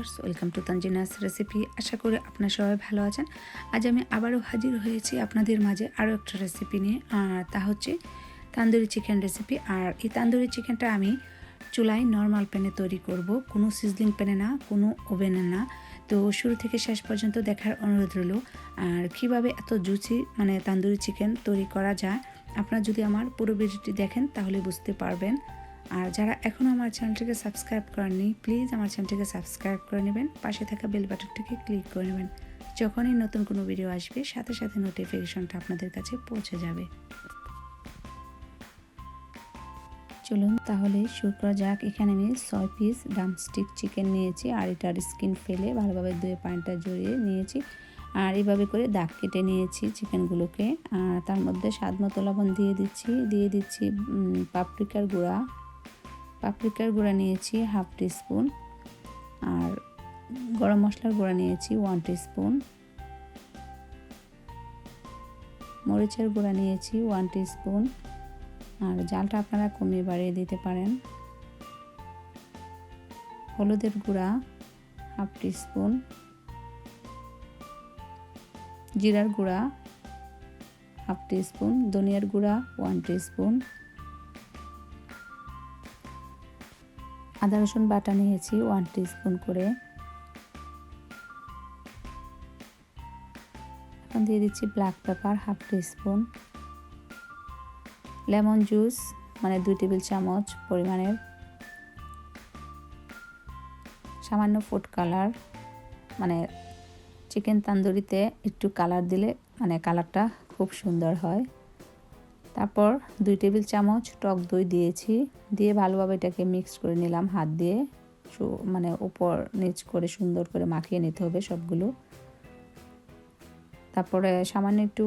Viewers, welcome to Tanzina's recipe. আশা করি আপনারা সবাই ভালো আছেন। আজ আমি আবারও হাজির হয়েছি আপনাদের মাঝে আরও একটা রেসিপি নিয়ে, আর তা হচ্ছে তান্দুরি চিকেন রেসিপি। আর এই তান্দুরি চিকেনটা আমি চুলায় নর্মাল প্যানে তৈরি করব, কোনো সিজলিং প্যানে না, কোনো ওভেনে না। তো শুরু থেকে শেষ পর্যন্ত দেখার অনুরোধ রইল। আর কীভাবে এত জুচি তান্দুরি চিকেন তৈরি করা যায়, আপনারা যদি আমার পুরো ভিডিওটি দেখেন তাহলে বুঝতে পারবেন। আর যারা এখনও আমার চ্যানেলটিকে সাবস্ক্রাইব করেননি, প্লিজ আমার চ্যানেলটিকে সাবস্ক্রাইব করে নেবেন, পাশে থাকা বেল বাটনটিকে ক্লিক করে নেবেন। যখনই নতুন কোনো ভিডিও আসবে সাথে সাথে নোটিফিকেশনটা আপনাদের কাছে পৌঁছে যাবে। চলুন তাহলে শুরু করা যাক। এখানে আমি 6 পিস ড্রামস্টিক চিকেন নিয়েছি, আর এটার স্কিন ফেলে ভালোভাবে ধুয়ে পানিটা জড়িয়ে নিয়েছি। আর এইভাবে করে দাগ কেটে নিয়েছি চিকেনগুলোকে। আর তার মধ্যে স্বাদ মতো লবণ দিয়ে দিচ্ছি পাপরিকার গুঁড়া নিয়েছি 1/2 টিস্পুন, আর গরম মশলার গুঁড়া নিয়েছি 1 টিস্পুন, মরিচের গুঁড়া নিয়েছি 1 টিস্পুন, আর জালটা আপনারা কমিয়ে বাড়িয়ে দিতে পারেন। হলুদের গুঁড়া 1/2 টিস্পুন, জিরার গুঁড়া 1/2 টিস্পুন, ধনিয়ার গুঁড়া 1 টিস্পুন, আদা রসুন বাটা নিয়েছি 1 টিস্পুন করে। এখন দিয়ে দিচ্ছি black pepper 1/2 teaspoon, lemon juice 2 table চামচ পরিমাণের, সামান্য ফুড কালার, চিকেন তান্দুরিতে একটু কালার দিলে কালারটা খুব সুন্দর হয়। তারপর 2 টেবিল চামচ টক দই দিয়েছি, দিয়ে ভালোভাবে এটাকে মিক্স করে নিলাম হাত দিয়ে। উপর নিচ করে সুন্দর করে মাখিয়ে নিতে হবে সবগুলো। তারপরে সামান্য একটু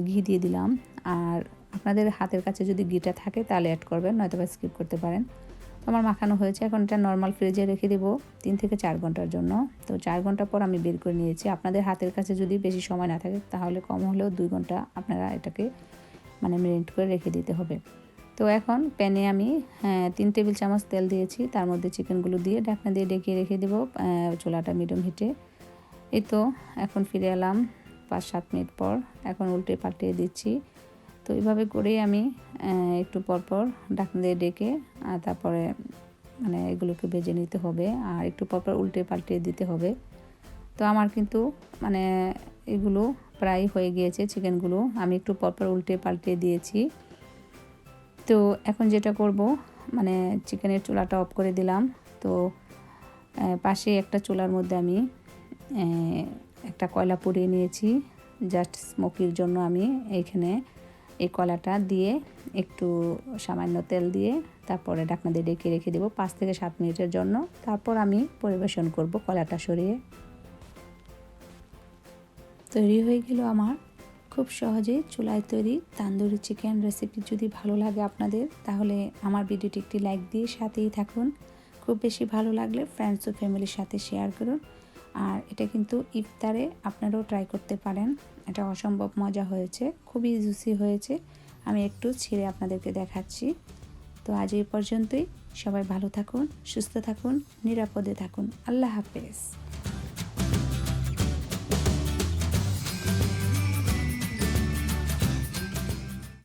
ঘি দিয়ে দিলাম। আর আপনাদের হাতের কাছে যদি ঘিটা থাকে তাহলে অ্যাড করবেন, নয়তো বা স্কিপ করতে পারেন। তো আমার মাখানো হয়েছে, এখন এটা নর্মাল ফ্রিজে রেখে দেবো 3 থেকে 4 ঘন্টার জন্য। তো 4 ঘন্টা পর আমি বের করে নিয়েছি। আপনাদের হাতের কাছে যদি বেশি সময় না থাকে তাহলে কম হলেও 2 ঘন্টা আপনারা এটাকে মেরিনেট করে রেখে দিতে হবে। তো এখন প্যানে আমি 3 টেবিল চামচ তেল দিয়েছি, তার মধ্যে চিকেনগুলো দিয়ে ঢাকনা দিয়ে ঢেকে রেখে দেবো চুলাটা মিডিয়াম হিটে। এই তো এখন ফিরে এলাম 5-7 মিনিট পর। এখন উল্টে পাল্টে দিচ্ছি। তো এইভাবে করেই আমি একটু পরপর ঢাকনা দিয়ে ডেকে তারপরে এগুলোকে ভেজে নিতে হবে, আর একটু পরপর উল্টে পাল্টে দিতে হবে। তো আমার কিন্তু এগুলো প্রায় হয়ে গিয়েছে চিকেনগুলো, আমি একটু পরপর উল্টে পাল্টে দিয়েছি। তো এখন যেটা করব চিকেনের চুলাটা অফ করে দিলাম। তো পাশে একটা চুলার মধ্যে আমি একটা কয়লা পুড়িয়ে নিয়েছি, জাস্ট স্মোকির জন্য। আমি এইখানে এই কয়লাটা দিয়ে একটু সামান্য তেল দিয়ে তারপরে ঢাকনা দিয়ে ঢেকে রেখে দেবো 5 থেকে 7 মিনিটের জন্য। তারপর আমি পরিবেশন করব কয়লাটা সরিয়ে। তৈরি হয়ে গেল আমার খুব সহজেই চুলায় তৈরি তান্দুরি চিকেন রেসিপি। যদি ভালো লাগে আপনাদের তাহলে আমার ভিডিওটি একটি লাইক দিয়ে সাথেই থাকুন। খুব বেশি ভালো লাগলে ফ্রেন্ডস ও ফ্যামিলির সাথে শেয়ার করুন। আর এটা কিন্তু ইফতারে আপনারাও ট্রাই করতে পারেন। এটা অসম্ভব মজা হয়েছে, খুবই জুসি হয়েছে। আমি একটু ছিঁড়ে আপনাদেরকে দেখাচ্ছি। তো আজ এই পর্যন্তই। সবাই ভালো থাকুন, সুস্থ থাকুন, নিরাপদে থাকুন। আল্লাহ হাফেজ।